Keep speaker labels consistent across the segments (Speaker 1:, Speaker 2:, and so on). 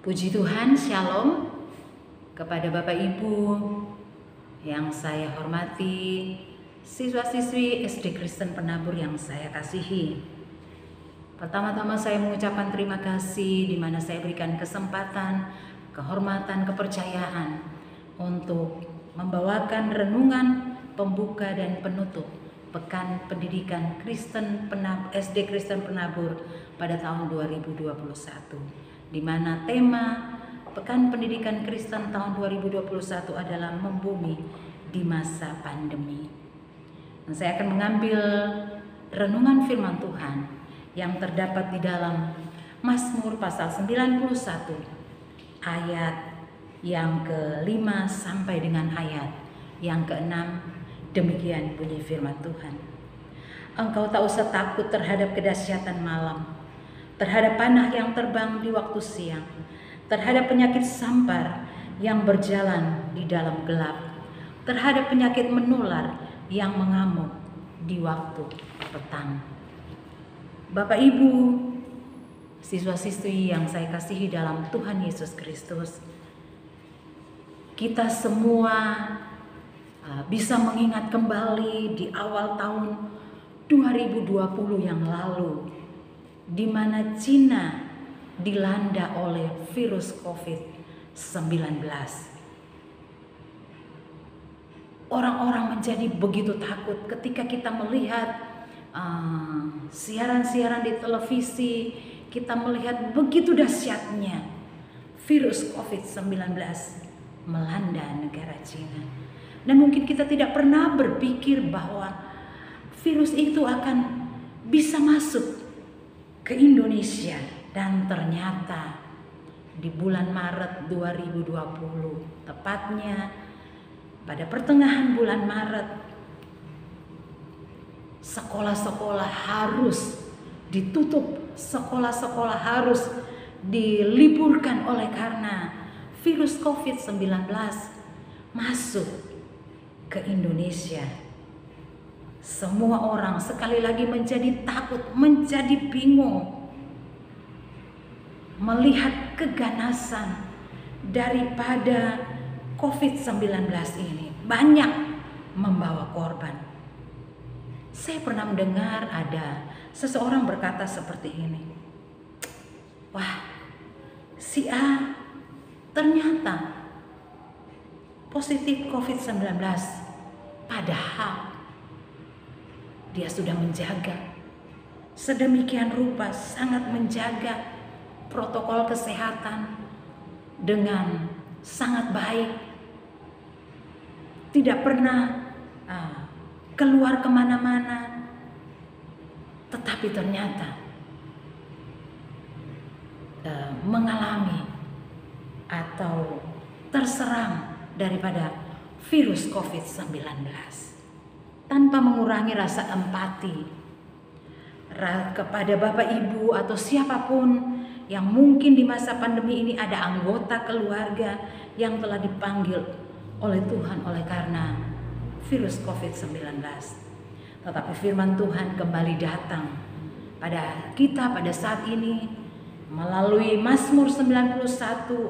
Speaker 1: Puji Tuhan, Shalom kepada Bapak Ibu yang saya hormati, siswa-siswi SD Kristen Penabur yang saya kasihi. Pertama-tama saya mengucapkan terima kasih di mana saya berikan kesempatan, kehormatan, kepercayaan untuk membawakan renungan pembuka dan penutup Pekan Pendidikan Kristen SD Kristen Penabur pada tahun 2021, di mana tema Pekan Pendidikan Kristen tahun 2021 adalah membumi di masa pandemi. Dan saya akan mengambil renungan firman Tuhan yang terdapat di dalam Mazmur pasal 91 ayat yang ke-5 sampai dengan ayat yang ke-6. Demikian bunyi firman Tuhan. Engkau tak usah takut terhadap kedahsyatan malam, terhadap panah yang terbang di waktu siang, terhadap penyakit sampar yang berjalan di dalam gelap, terhadap penyakit menular yang mengamuk di waktu petang. Bapak Ibu, siswa-siswi yang saya kasihi dalam Tuhan Yesus Kristus, kita semua bisa mengingat kembali di awal tahun 2020 yang lalu, di mana Cina dilanda oleh virus COVID-19. Orang-orang menjadi begitu takut ketika kita melihat siaran-siaran di televisi, kita melihat begitu dahsyatnya virus COVID-19 melanda negara Cina. Dan mungkin kita tidak pernah berpikir bahwa virus itu akan bisa masuk ke Indonesia. Dan ternyata di bulan Maret 2020, tepatnya pada pertengahan bulan Maret, sekolah-sekolah harus ditutup, sekolah-sekolah harus diliburkan oleh karena virus COVID-19 masuk ke Indonesia. Semua orang sekali lagi menjadi takut, menjadi bingung melihat keganasan daripada COVID-19 ini. Banyak membawa korban. Saya pernah mendengar ada seseorang berkata seperti ini, wah, si A ternyata positif COVID-19, padahal dia sudah menjaga sedemikian rupa, sangat menjaga protokol kesehatan dengan sangat baik, tidak pernah keluar kemana-mana, tetapi ternyata mengalami atau terserang daripada virus COVID-19 tanpa mengurangi rasa empati kepada Bapak Ibu atau siapapun yang mungkin di masa pandemi ini ada anggota keluarga yang telah dipanggil oleh Tuhan oleh karena virus COVID-19. Tetapi firman Tuhan kembali datang pada kita pada saat ini melalui Mazmur 91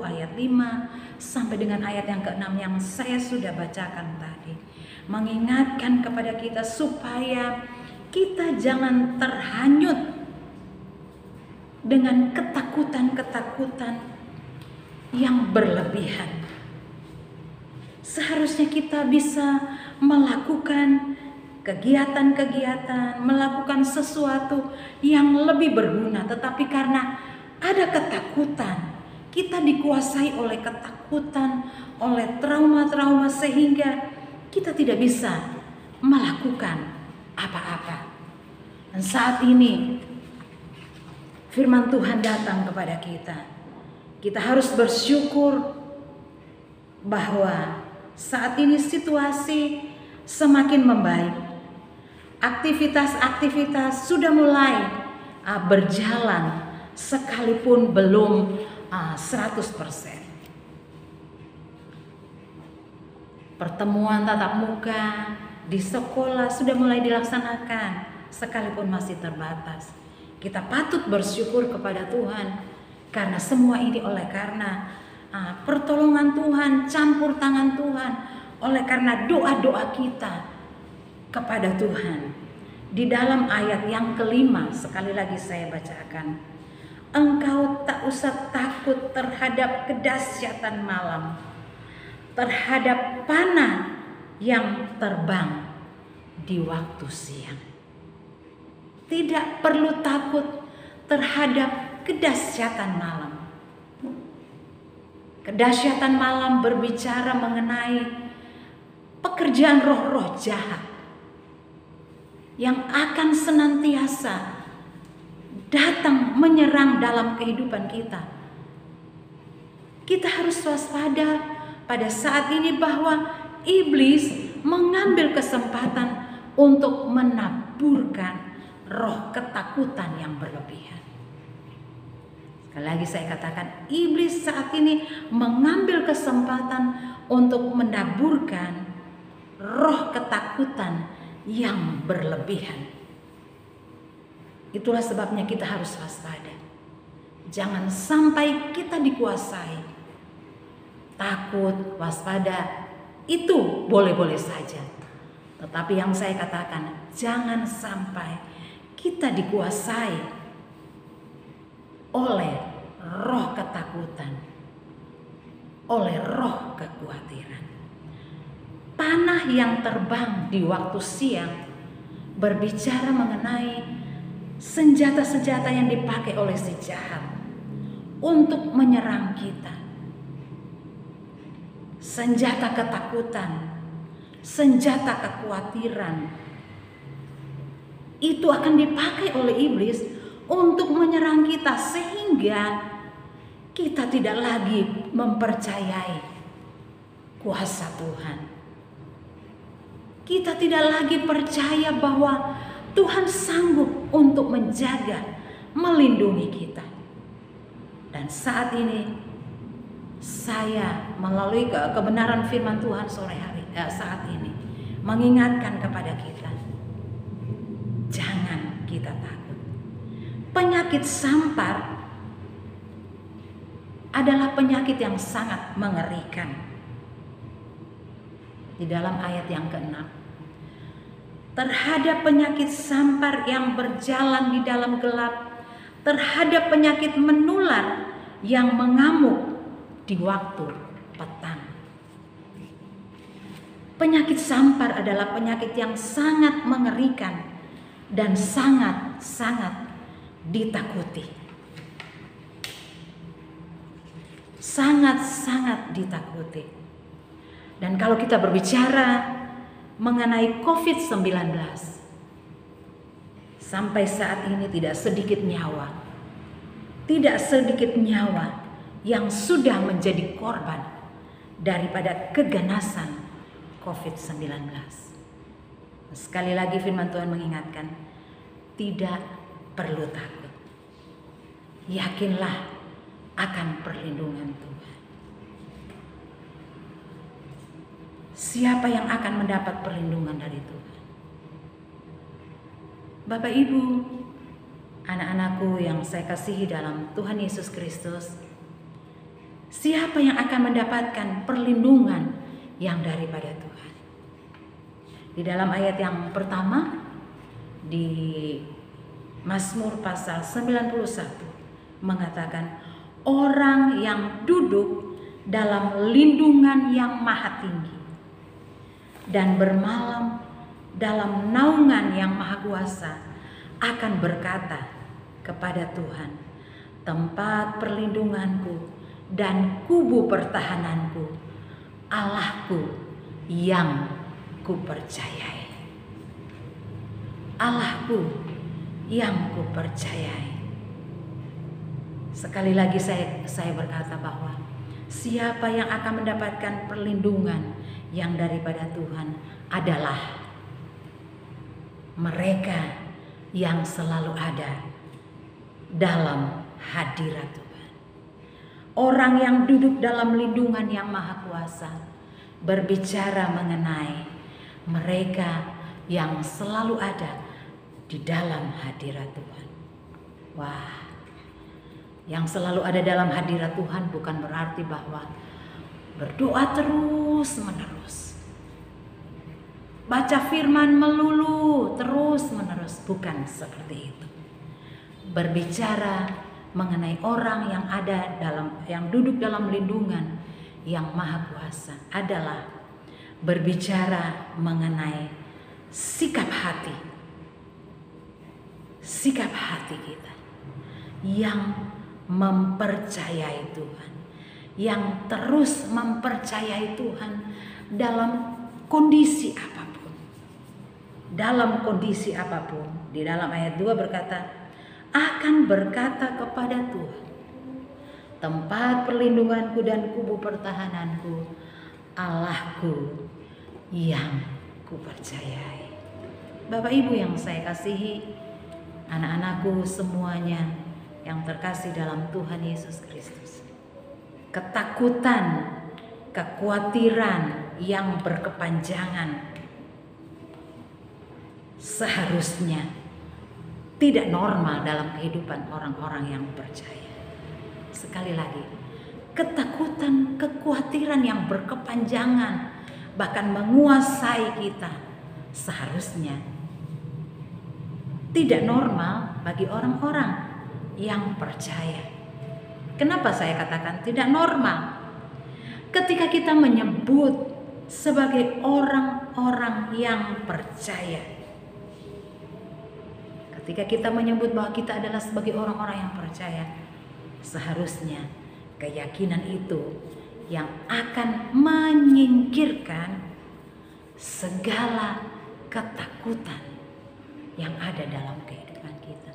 Speaker 1: ayat 5 sampai dengan ayat yang ke-6 yang saya sudah bacakan tadi, mengingatkan kepada kita supaya kita jangan terhanyut dengan ketakutan-ketakutan yang berlebihan. Seharusnya kita bisa melakukan kegiatan-kegiatan, melakukan sesuatu yang lebih berguna, tetapi karena ada ketakutan, kita dikuasai oleh ketakutan, oleh trauma-trauma sehingga kita tidak bisa melakukan apa-apa. Dan saat ini firman Tuhan datang kepada kita. Kita harus bersyukur bahwa saat ini situasi semakin membaik. Aktivitas-aktivitas sudah mulai berjalan sekalipun belum 100%. Pertemuan tatap muka di sekolah sudah mulai dilaksanakan sekalipun masih terbatas. Kita patut bersyukur kepada Tuhan Karena semua ini oleh karena pertolongan Tuhan, campur tangan Tuhan, oleh karena doa-doa kita kepada Tuhan. Di dalam ayat yang kelima, sekali lagi saya bacakan. Engkau tak usah takut terhadap kedahsyatan malam, terhadap panah yang terbang di waktu siang. Tidak perlu takut terhadap kedahsyatan malam. Kedahsyatan malam berbicara mengenai pekerjaan roh-roh jahat yang akan senantiasa datang menyerang dalam kehidupan kita. Kita harus waspada pada saat ini bahwa iblis mengambil kesempatan untuk menaburkan roh ketakutan yang berlebihan. Sekali lagi saya katakan, iblis saat ini mengambil kesempatan untuk menaburkan roh ketakutan yang berlebihan. Itulah sebabnya kita harus waspada. Jangan sampai kita dikuasai. Takut, waspada, itu boleh-boleh saja. Tetapi yang saya katakan, jangan sampai kita dikuasai oleh roh ketakutan, oleh roh kekhawatiran. Panah yang terbang di waktu siang berbicara mengenai senjata-senjata yang dipakai oleh si jahat untuk menyerang kita. Senjata ketakutan, senjata kekhawatiran, itu akan dipakai oleh iblis untuk menyerang kita sehingga kita tidak lagi mempercayai kuasa Tuhan. Kita tidak lagi percaya bahwa Tuhan sanggup untuk menjaga, melindungi kita. Dan saat ini saya melalui kebenaran firman Tuhan saat ini mengingatkan kepada kita, jangan kita takut. Penyakit sampar adalah penyakit yang sangat mengerikan. Di dalam ayat yang ke-6, terhadap penyakit sampar yang berjalan di dalam gelap, terhadap penyakit menular yang mengamuk di waktu petang. Penyakit sampar adalah penyakit yang sangat mengerikan dan sangat-sangat ditakuti. Sangat-sangat ditakuti. Dan kalau kita berbicara mengenai COVID-19, sampai saat ini tidak sedikit nyawa yang sudah menjadi korban daripada keganasan COVID-19. Sekali lagi firman Tuhan mengingatkan, tidak perlu takut. Yakinlah akan perlindungan Tuhan. Siapa yang akan mendapat perlindungan dari Tuhan? Bapak Ibu, anak-anakku yang saya kasihi dalam Tuhan Yesus Kristus, siapa yang akan mendapatkan perlindungan yang daripada Tuhan? Di dalam ayat yang pertama di Mazmur pasal 91 mengatakan, orang yang duduk dalam lindungan yang maha tinggi dan bermalam dalam naungan yang maha kuasa akan berkata kepada Tuhan, tempat perlindunganku dan kubu pertahananku, Allahku yang kupercayai. Allahku yang kupercayai. Sekali lagi saya berkata bahwa siapa yang akan mendapatkan perlindungan yang daripada Tuhan adalah mereka yang selalu ada dalam hadirat Tuhan. Orang yang duduk dalam lindungan yang maha kuasa berbicara mengenai mereka yang selalu ada di dalam hadirat Tuhan. Wah, Yang selalu ada dalam hadirat Tuhan bukan berarti bahwa berdoa terus menerus, baca firman melulu terus menerus, bukan seperti itu. Berbicara mengenai orang yang duduk dalam lindungan yang maha kuasa adalah berbicara mengenai sikap hati kita yang mempercayai Tuhan, yang terus mempercayai Tuhan dalam kondisi apapun. Dalam kondisi apapun. Di dalam ayat 2 berkata, akan berkata kepada Tuhan, tempat perlindunganku dan kubu pertahananku, Allahku yang kupercayai. Bapak Ibu yang saya kasihi, anak-anakku semuanya yang terkasih dalam Tuhan Yesus Kristus. Ketakutan, kekhawatiran yang berkepanjangan seharusnya tidak normal dalam kehidupan orang-orang yang percaya. Sekali lagi, ketakutan, kekhawatiran yang berkepanjangan bahkan menguasai kita seharusnya tidak normal bagi orang-orang yang percaya. Kenapa saya katakan tidak normal? Ketika kita menyebut sebagai orang-orang yang percaya, ketika kita menyebut bahwa kita adalah sebagai orang-orang yang percaya, seharusnya keyakinan itu yang akan menyingkirkan segala ketakutan yang ada dalam kehidupan kita.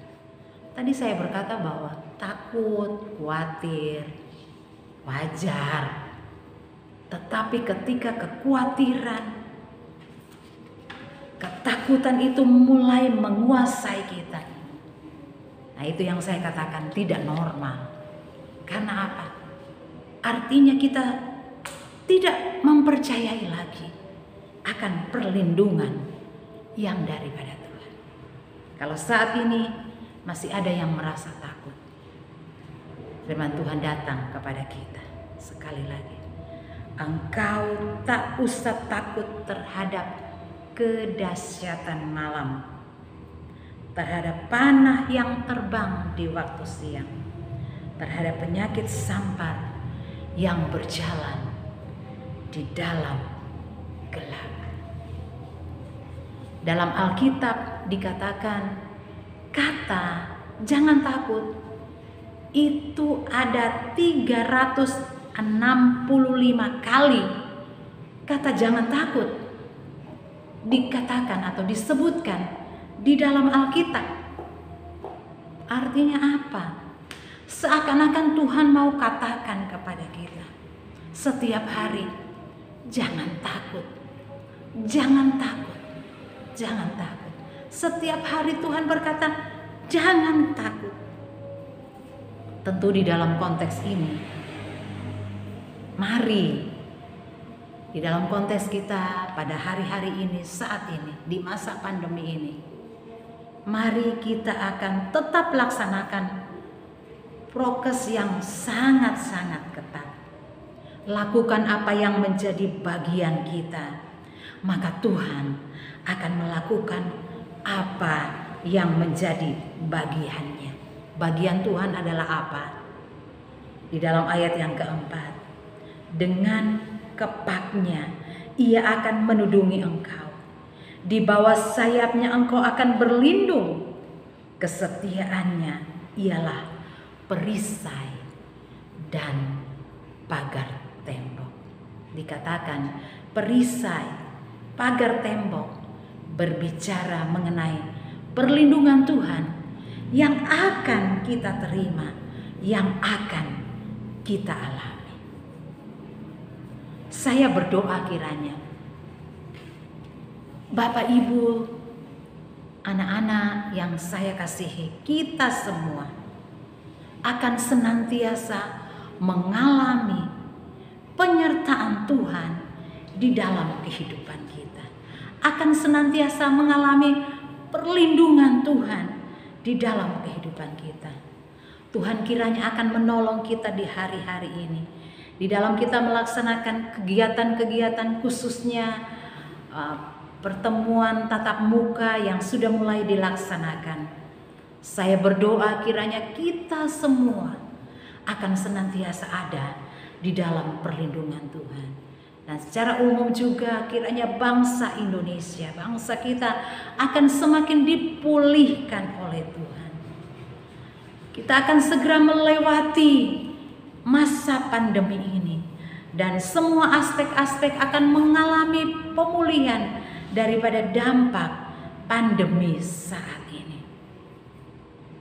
Speaker 1: Tadi saya berkata bahwa takut, khawatir, wajar. Tetapi ketika kekhawatiran, ketakutan itu mulai menguasai kita, nah itu yang saya katakan tidak normal. Karena apa? Artinya kita tidak mempercayai lagi akan perlindungan yang daripada Tuhan. Kalau saat ini masih ada yang merasa takut, firman Tuhan datang kepada kita sekali lagi. Engkau tak usah takut terhadap kedahsyatan malam, terhadap panah yang terbang di waktu siang, terhadap penyakit sampar yang berjalan di dalam gelap. Dalam Alkitab dikatakan kata jangan takut itu ada 365 kali. Kata jangan takut dikatakan atau disebutkan di dalam Alkitab. Artinya apa? Seakan-akan Tuhan mau katakan kepada kita setiap hari, jangan takut, jangan takut, jangan takut. Setiap hari Tuhan berkata, jangan takut. Tentu di dalam konteks ini, mari di dalam konteks kita pada hari-hari ini, saat ini, di masa pandemi ini, mari kita akan tetap laksanakan prokes yang sangat-sangat ketat. Lakukan apa yang menjadi bagian kita, maka Tuhan akan melakukan apa yang menjadi bagiannya. Bagian Tuhan adalah apa? Di dalam ayat yang keempat, dengan kepaknya ia akan menudungi engkau, di bawah sayapnya engkau akan berlindung. Kesetiaannya ialah perisai dan pagar tembok. Dikatakan perisai, pagar tembok berbicara mengenai perlindungan Tuhan yang akan kita terima, yang akan kita alami. Saya berdoa kiranya Bapak Ibu, anak-anak yang saya kasihi, kita semua akan senantiasa mengalami penyertaan Tuhan di dalam kehidupan kita, akan senantiasa mengalami perlindungan Tuhan di dalam kehidupan kita. Tuhan kiranya akan menolong kita di hari-hari ini. Di dalam kita melaksanakan kegiatan-kegiatan khususnya pertemuan tatap muka yang sudah mulai dilaksanakan. Saya berdoa kiranya kita semua akan senantiasa ada di dalam perlindungan Tuhan. Dan secara umum juga kiranya bangsa Indonesia, bangsa kita akan semakin dipulihkan oleh Tuhan. Kita akan segera melewati masa pandemi ini, dan semua aspek-aspek akan mengalami pemulihan daripada dampak pandemi saat ini.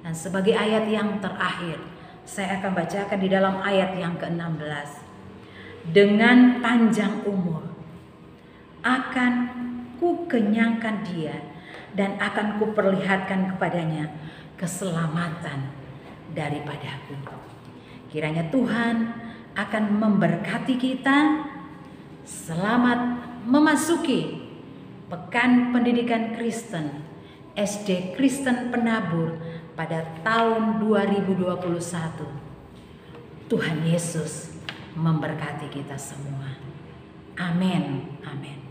Speaker 1: Dan sebagai ayat yang terakhir, saya akan bacakan di dalam ayat yang ke-16. Dengan panjang umur akan kukenyangkan dia, dan akan kuperlihatkan kepadanya keselamatan daripadaku. Kiranya Tuhan akan memberkati kita. Selamat memasuki Pekan Pendidikan Kristen SD Kristen Penabur pada tahun 2021. Tuhan Yesus memberkati kita semua. Amin. Amin.